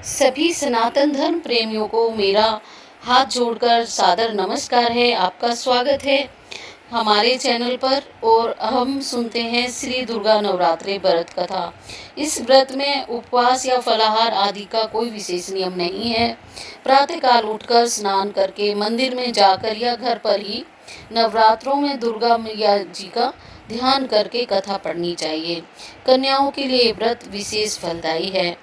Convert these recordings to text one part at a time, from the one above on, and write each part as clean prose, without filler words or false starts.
सभी सनातन धर्म प्रेमियों को मेरा हाथ जोड़कर सादर नमस्कार है। आपका स्वागत है हमारे चैनल पर। और हम सुनते हैं श्री दुर्गा नवरात्रि व्रत कथा। इस व्रत में उपवास या फलाहार आदि का कोई विशेष नियम नहीं है। प्रातःकाल उठकर स्नान करके मंदिर में जाकर या घर पर ही नवरात्रों में दुर्गा मैया जी का ध्यान करके कथा पढ़नी चाहिए। कन्याओं के लिए व्रत विशेष फलदायी है।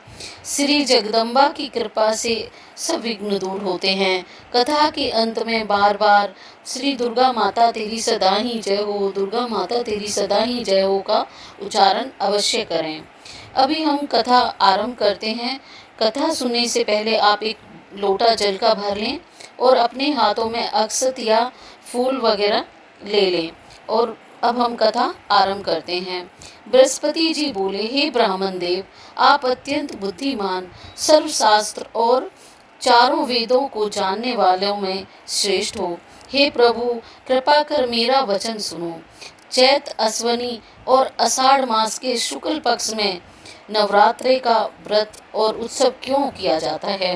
श्री जगदम्बा की कृपा से सब विघ्न दूर होते हैं। कथा के अंत में बार बार श्री दुर्गा माता तेरी सदा ही जय हो, दुर्गा माता तेरी सदा ही जय हो का उच्चारण अवश्य करें। अभी हम कथा आरंभ करते हैं। कथा सुनने से पहले आप एक लोटा जल का भर लें और अपने हाथों में अक्षत या फूल वगैरह ले लें। और अब हम कथा आरंभ करते हैं। बृहस्पति जी बोले, हे ब्राह्मण देव, आप अत्यंत बुद्धिमान, सर्वशास्त्र और चारों वेदों को जानने वालों में श्रेष्ठ हो। हे प्रभु, कृपा कर मेरा वचन सुनो। चैत, अश्वनी और आषाढ़ मास के शुक्ल पक्ष में नवरात्रि का व्रत और उत्सव क्यों किया जाता है?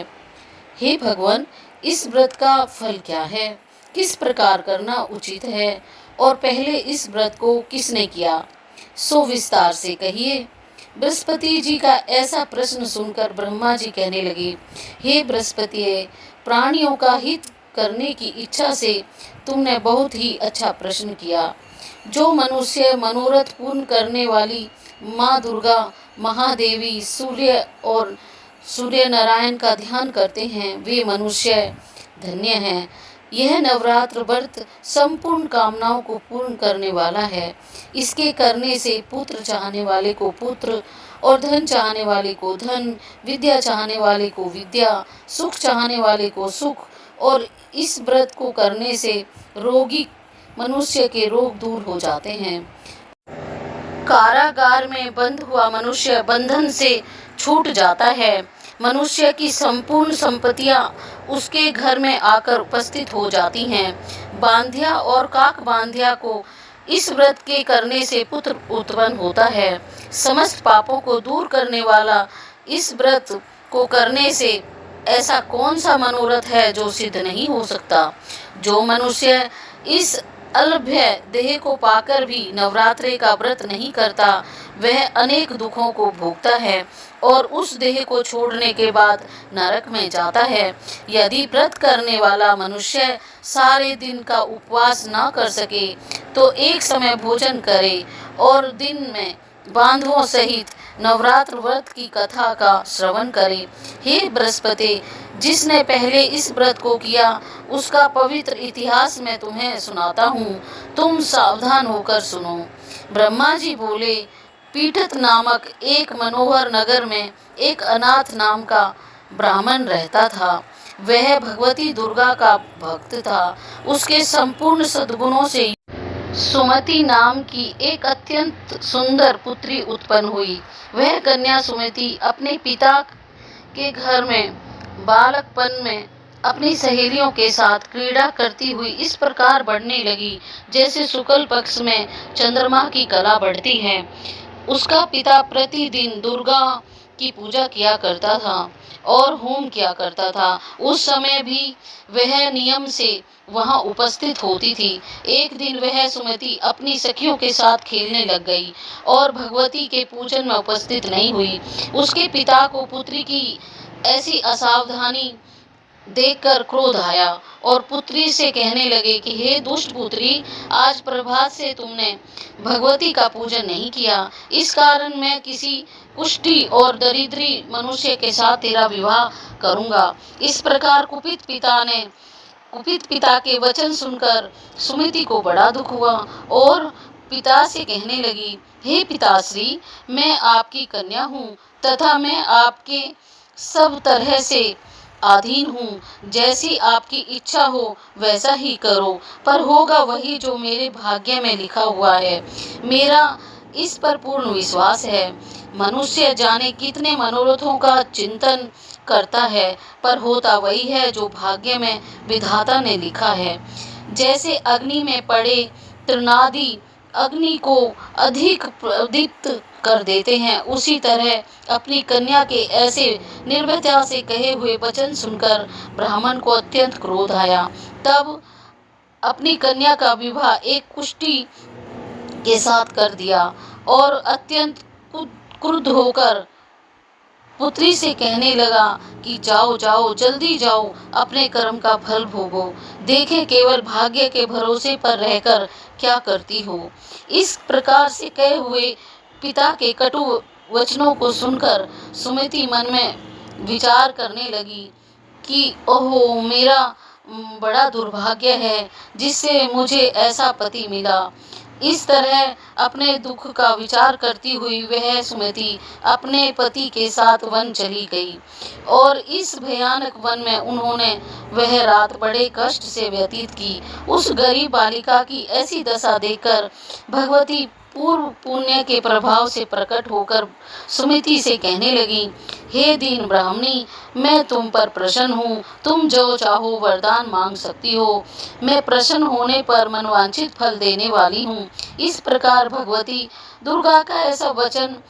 हे भगवान, इस व्रत का फल क्या है? किस प्रकार करना उचित है? और पहले इस व्रत को किसने किया, सो विस्तार से कहिए। बृहस्पति जी का ऐसा प्रश्न सुनकर ब्रह्मा जी कहने लगे, हे बृहस्पति, प्राणियों का हित करने की इच्छा से तुमने बहुत ही अच्छा प्रश्न किया। जो मनुष्य मनोरथ पूर्ण करने वाली माँ दुर्गा, महादेवी, सूर्य और सूर्य नारायण का ध्यान करते हैं, वे मनुष्य धन्य हैं। यह नवरात्र व्रत संपूर्ण कामनाओं को पूर्ण करने वाला है। इसके करने से पुत्र चाहने वाले को पुत्र और धन चाहने वाले को धन, विद्या चाहने वाले को विद्या, सुख चाहने वाले को सुख, और इस व्रत को करने से रोगी मनुष्य के रोग दूर हो जाते हैं। कारागार में बंद हुआ मनुष्य बंधन से छूट जाता है। मनुष्य की संपूर्ण संपत्तियां उसके घर में आकर उपस्थित हो जाती हैं। बांध्या और काक बांध्या को इस व्रत के करने से पुत्र उत्पन्न होता है। समस्त पापों को दूर करने वाला इस व्रत को करने से ऐसा कौन सा मनोरथ है जो सिद्ध नहीं हो सकता? जो मनुष्य इस अल्भ्य देह को पाकर भी नवरात्रि का व्रत नहीं करता, वह अनेक दुखों को भोगता है और उस देह को छोड़ने के बाद नरक में जाता है। यदि व्रत करने वाला मनुष्य सारे दिन का उपवास न कर सके तो एक समय भोजन करे और दिन में बांधवों सहित नवरात्र व्रत की कथा का श्रवण करे। हे बृहस्पति, जिसने पहले इस व्रत को किया उसका पवित्र इतिहास मैं तुम्हें सुनाता हूँ, तुम सावधान होकर सुनो। ब्रह्मा जी बोले, पीठत नामक एक मनोहर नगर में एक अनाथ नाम का ब्राह्मण रहता था। वह भगवती दुर्गा का भक्त था। उसके संपूर्ण सद्गुणों से सुमति नाम की एक अत्यंत सुंदर पुत्री उत्पन्न हुई। वह कन्या सुमति अपने पिता के घर में बालकपन में अपनी सहेलियों के साथ क्रीड़ा करती हुई इस प्रकार बढ़ने लगी जैसे शुक्ल पक्ष में चंद्रमा की कला बढ़ती है। उसका पिता प्रतिदिन दुर्गा की पूजा किया करता था और होम किया करता था। उस समय भी वह नियम से वहां उपस्थित होती थी। एक दिन वह सुमति अपनी सखियों के साथ खेलने लग गई और भगवती के पूजन में उपस्थित नहीं हुई। उसके पिता को पुत्री की ऐसी असावधानी देखकर क्रोध आया और पुत्री से कहने लगे कि हे दुष्ट पुत्री, आज प्रभात से तुमने भगवती का पूजन नहीं किया। इस कारण मैं किसी कुष्ठी और दरिद्री मनुष्य के साथ तेरा विवाह करूंगा। इस प्रकार कुपित पिता के वचन सुनकर सुमति को बड़ा दुख हुआ और पिता से कहने लगी, हे पिताश्री, मैं आपकी कन्या हूँ तथा मैं आपके सब तरह से अधीन हूँ। जैसी आपकी इच्छा हो वैसा ही करो, पर होगा वही जो मेरे भाग्य में लिखा हुआ है। मेरा इस पर पूर्ण विश्वास है। मनुष्य जाने कितने मनोरथों का चिंतन करता है, पर होता वही है जो भाग्य में विधाता ने लिखा है। जैसे अग्नि में पड़े तृणादि अग्नि को अधिक प्रदीप्त कर देते हैं, उसी तरह अपनी कन्या के ऐसे निर्भयता से कहे हुए वचन सुनकर ब्राह्मण को अत्यंत क्रोध आया। तब अपनी कन्या का विवाह एक कुष्ठी के साथ कर दिया और अत्यंत क्रुद्ध होकर पुत्री से कहने लगा कि जाओ जाओ, जल्दी जाओ, अपने कर्म का फल भोगो, देखें केवल भाग्य के भरोसे पर रहकर क्या करती हो। इस प्रकार से कहे हुए पिता के कटु वचनों को सुनकर सुमति मन में विचार करने लगी कि ओहो, मेरा बड़ा दुर्भाग्य है जिससे मुझे ऐसा पति मिला। इस तरह अपने दुख का विचार करती हुई वह सुमति अपने पति के साथ वन चली गई और इस भयानक वन में उन्होंने वह रात बड़े कष्ट से व्यतीत की। उस गरीब बालिका की ऐसी दशा देखकर भगवती पूर्व पुण्य के प्रभाव से प्रकट होकर सुमति से कहने लगी, हे दीन ब्राह्मणी, मैं तुम पर प्रसन्न हूँ, तुम जो चाहो वरदान मांग सकती हो, मैं प्रसन्न होने पर मनवांछित फल देने वाली हूँ। इस प्रकार भगवती दुर्गा का ऐसा वचन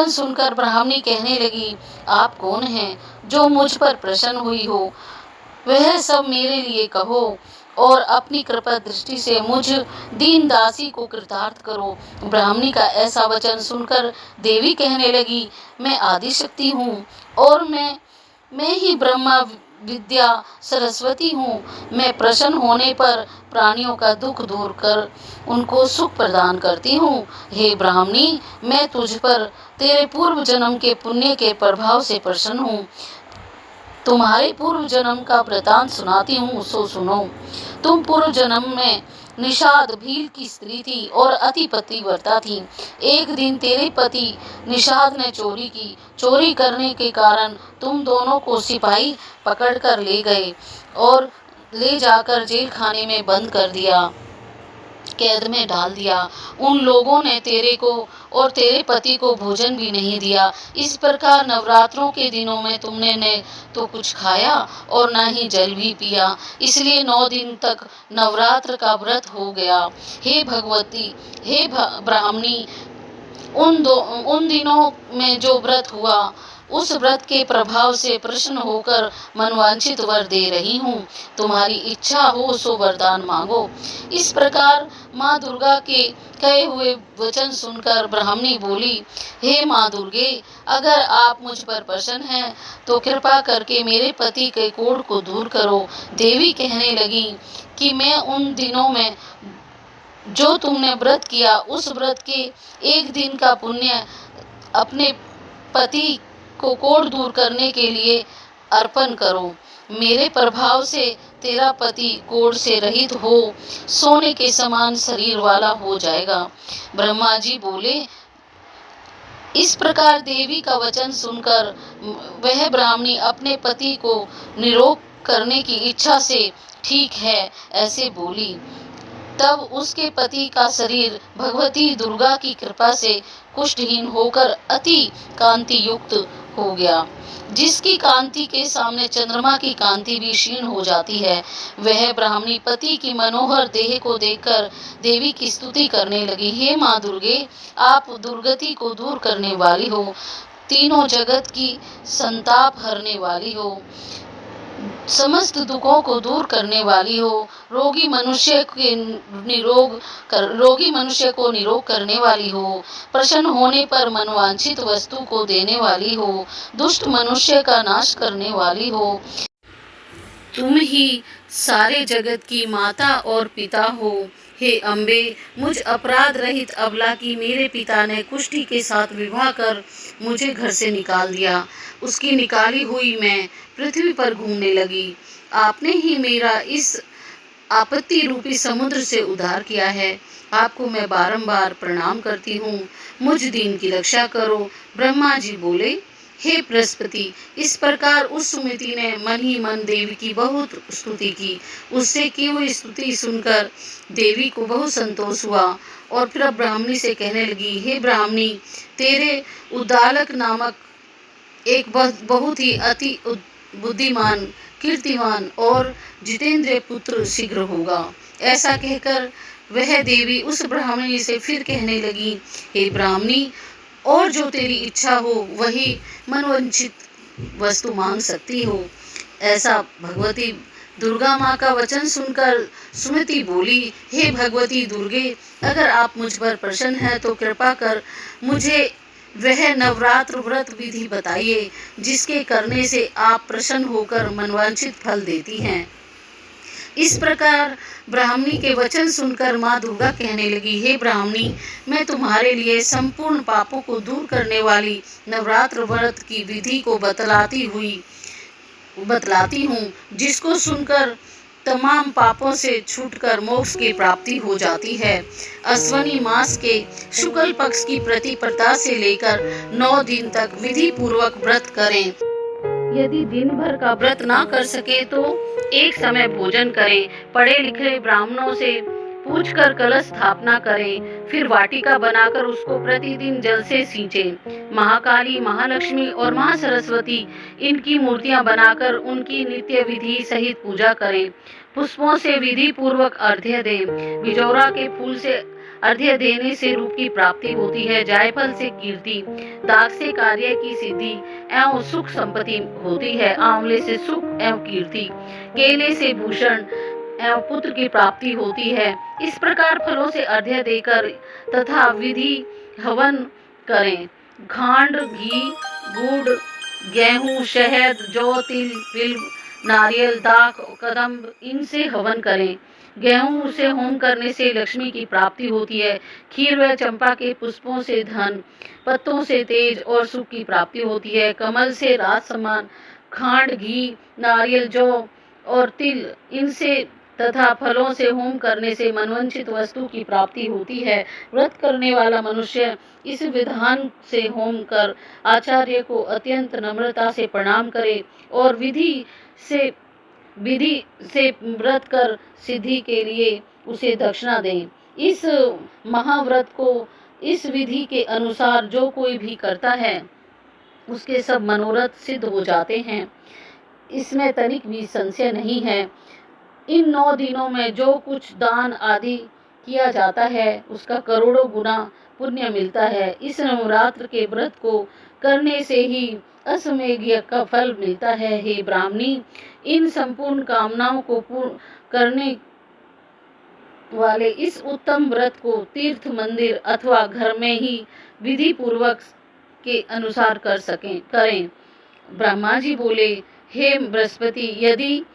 सुनकर ब्राह्मणी कहने लगी, आप कौन हैं जो मुझ पर प्रसन्न हुई हो, वह सब मेरे लिए कहो और अपनी कृपा दृष्टि से मुझ दीन दासी को कृतार्थ करो। ब्राह्मणी का ऐसा वचन सुनकर देवी कहने लगी, मैं आदिशक्ति हूँ और मैं ही ब्रह्मा विद्या सरस्वती हूँ। मैं प्रसन्न होने पर प्राणियों का दुख दूर कर उनको सुख प्रदान करती हूँ। हे ब्राह्मणी, मैं तुझ पर तेरे पूर्व जन्म के पुण्य के प्रभाव से प्रसन्न हूँ। तुम्हारे पूर्व जन्म का वृतांत सुनाती हूँ, सो सुनो। तुम पूर्व जन्म में निषाद भील की स्त्री थी और अति पतिव्रता थी। एक दिन तेरे पति निषाद ने चोरी की। चोरी करने के कारण तुम दोनों को सिपाही पकड़कर ले गए और ले जाकर जेल खाने में बंद कर दिया, कैद में डाल दिया। उन लोगों ने तेरे को और तेरे पति को भोजन भी नहीं दिया। इस प्रकार नवरात्रों के दिनों में तुमने न तो कुछ खाया और न ही जल भी पिया, इसलिए 9 दिन तक नवरात्र का व्रत हो गया। हे भगवती, हे ब्राह्मणी, उन दिनों में जो व्रत हुआ उस व्रत के प्रभाव से प्रसन्न होकर मनवांछित वर दे रही हूँ। तुम्हारी इच्छा हो सो वरदान मांगो। इस प्रकार माँ दुर्गा के कहे हुए वचन सुनकर ब्राह्मणी बोली, हे माँ दुर्गे, अगर आप मुझ पर प्रसन्न हैं तो कृपा करके मेरे पति के कोढ़ को दूर करो। देवी कहने लगी कि मैं उन दिनों में जो तुमने व्रत किया उस व्रत के एक दिन का पुण्य अपने पति को कोढ़ दूर करने के लिए अर्पण करो। मेरे प्रभाव से तेरा पति कोढ़ से रहित हो सोने के समान शरीर वाला हो जाएगा। ब्रह्मा जी बोले। इस प्रकार देवी का वचन सुनकर वह ब्राह्मणी अपने पति को निरोग करने की इच्छा से ठीक है ऐसे बोली। तब उसके पति का शरीर भगवती दुर्गा की कृपा से कुष्ठहीन होकर अति कांति युक्त हो गया। जिसकी कांति के सामने चंद्रमा की कांति भी क्षीण हो जाती है, वह ब्राह्मणी पति की मनोहर देह को देखकर देवी की स्तुति करने लगी। हे माँ दुर्गे, आप दुर्गति को दूर करने वाली हो, तीनों जगत की संताप हरने वाली हो, समस्त दुखों को दूर करने वाली हो, रोगी मनुष्य को निरोग करने वाली हो, प्रसन्न होने पर मनवांछित वस्तु को देने वाली हो, दुष्ट मनुष्य का नाश करने वाली हो। तुम ही सारे जगत की माता और पिता हो। हे अम्बे, मुझ अपराध रहित अबला की मेरे पिता ने कुष्ठी के साथ विवाह कर मुझे घर से निकाल दिया। उसकी निकाली हुई मैं पृथ्वी पर घूमने लगी। आपने ही मेरा इस आपत्ति रूपी समुद्र से उद्धार किया है। आपको मैं बारंबार प्रणाम करती हूँ। मुझ दीन की रक्षा करो। ब्रह्मा जी बोले, हे बृहस्पति, इस प्रकार उस सुमति ने मन ही मन देवी की बहुत स्तुति की। उससे की हुई स्तुति सुनकर देवी को बहुत संतोष हुआ और फिर ब्राह्मणी से कहने लगी, हे ब्राह्मणी, तेरे उद्दालक नामक एक बहुत ही अति बुद्धिमान, कीर्तिमान और जितेंद्रिय पुत्र शीघ्र होगा। ऐसा कहकर वह देवी उस ब्राह्मणी से फिर कहने लगी, हे ब्राह्मणी, और जो तेरी इच्छा हो वही मनोवांछित वस्तु मांग सकती हो। ऐसा भगवती दुर्गा माँ का वचन सुनकर सुमति बोली, हे भगवती दुर्गे, अगर आप मुझ पर प्रसन्न हैं तो कृपा कर मुझे वह नवरात्र व्रत विधि बताइए जिसके करने से आप प्रसन्न होकर मनवांछित फल देती हैं। इस प्रकार ब्राह्मणी के वचन सुनकर माँ दुर्गा कहने लगी, हे ब्राह्मणी, मैं तुम्हारे लिए संपूर्ण पापों को दूर करने वाली नवरात्र व्रत की विधि को बतलाती हूँ, जिसको सुनकर तमाम पापों से छूटकर मोक्ष की प्राप्ति हो जाती है। अश्वनी मास के शुक्ल पक्ष की प्रतिपदा से लेकर 9 दिन तक विधि पूर्वक व्रत करें। यदि दिन भर का व्रत ना कर सके तो एक समय भोजन करें। पढ़े लिखे ब्राह्मणों से पूछकर कलश स्थापना करें, फिर वाटिका बनाकर उसको प्रतिदिन जल से सींचें। महाकाली, महालक्ष्मी और महासरस्वती इनकी मूर्तियां बनाकर उनकी नित्य विधि सहित पूजा करें। पुष्पों से विधि पूर्वक अर्घ्य दें। बिजौरा के फूल से अर्घ्य देने से रूप की प्राप्ति होती है। जायफल से कीर्ति, दाग से कार्य की सिद्धि एवं सुख संपत्ति होती है। आंवले से सुख एवं कीर्ति, केले से भूषण एवं पुत्र की प्राप्ति होती है। इस प्रकार फलों से अर्घ्य देकर तथा विधि हवन करें। खांड, घी, गुड़, गेहूं, शहद, जौ, तिल, बिल्व, नारियल, दाख, कदम्ब इनसे हवन करें। गेहूं से होम करने से लक्ष्मी की प्राप्ति होती है। खीर व चंपा के पुष्पों से धन, पत्तों से तेज और सुख की प्राप्ति होती है। कमल से राज सम्मान, खांड, घी, नारियल, जौ और तिल इनसे तथा फलों से होम करने से मनवांछित वस्तु की प्राप्ति होती है। व्रत करने वाला मनुष्य इस विधान से होम कर आचार्य को अत्यंत नम्रता से प्रणाम करे और विधि से व्रत कर सिद्धि के लिए उसे दक्षिणा दें। इस महाव्रत को इस विधि के अनुसार जो कोई भी करता है उसके सब मनोरथ सिद्ध हो जाते हैं। इसमें तनिक भी संशय नहीं है। इन 9 दिनों में जो कुछ दान आदि किया जाता है उसका करोड़ों गुना पुण्य मिलता है। इस नवरात्र के व्रत को करने से ही अश्वमेध यज्ञ का फल मिलता है। हे ब्राह्मणी, इन संपूर्ण कामनाओं को पूर्ण करने वाले इस उत्तम व्रत को तीर्थ, मंदिर अथवा घर में ही विधि पूर्वक के अनुसार करें। ब्रह्मा जी बोले, हे बृहस्पति, यदि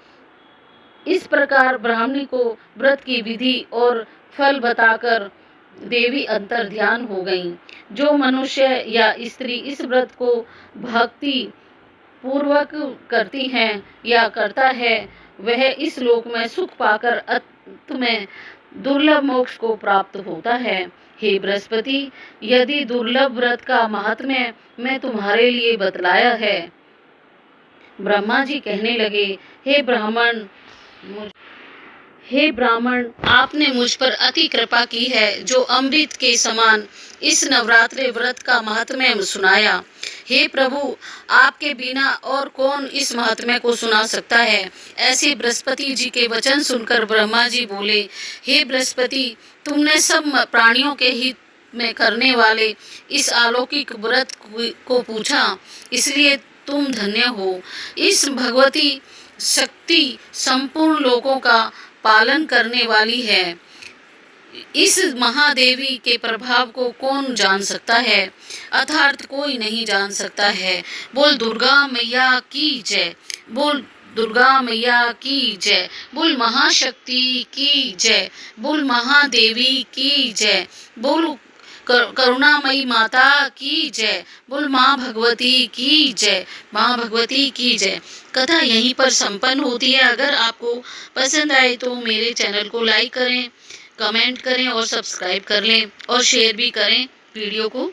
इस प्रकार ब्राह्मणी को व्रत की विधि और फल बताकर देवी अंतर ध्यान हो गईं। जो मनुष्य या स्त्री इस व्रत को भक्ति पूर्वक करती हैं या करता है वह इस लोक में सुख पाकर अंत में दुर्लभ मोक्ष को प्राप्त होता है। हे बृहस्पति, यदि दुर्लभ व्रत का महात्म्य मैं तुम्हारे लिए बतलाया है। ब्रह्मा जी कहने लगे, हे ब्राह्मण, आपने मुझ पर अति कृपा की है जो अमृत के समान इस नवरात्रि व्रत का महात्म्य सुनाया। हे प्रभु, आपके बिना और कौन इस महात्म्य को सुना सकता है। ऐसे बृहस्पति जी के वचन सुनकर ब्रह्मा जी बोले, हे बृहस्पति, तुमने सब प्राणियों के हित में करने वाले इस अलौकिक व्रत को पूछा, इसलिए तुम धन्य हो। इस भगवती शक्ति संपूर्ण लोगों का पालन करने वाली है। इस महादेवी के प्रभाव को कौन जान सकता है, अर्थात कोई नहीं जान सकता है। बोल दुर्गा मैया की जय, बोल दुर्गा मैया की जय, बोल महाशक्ति की जय, बोल महादेवी की जय, बोल करुणामयी माता की जय, बोल माँ भगवती की जय, माँ भगवती की जय। कथा यहीं पर संपन्न होती है। अगर आपको पसंद आए तो मेरे चैनल को लाइक करें, कमेंट करें और सब्सक्राइब कर लें और शेयर भी करें वीडियो को।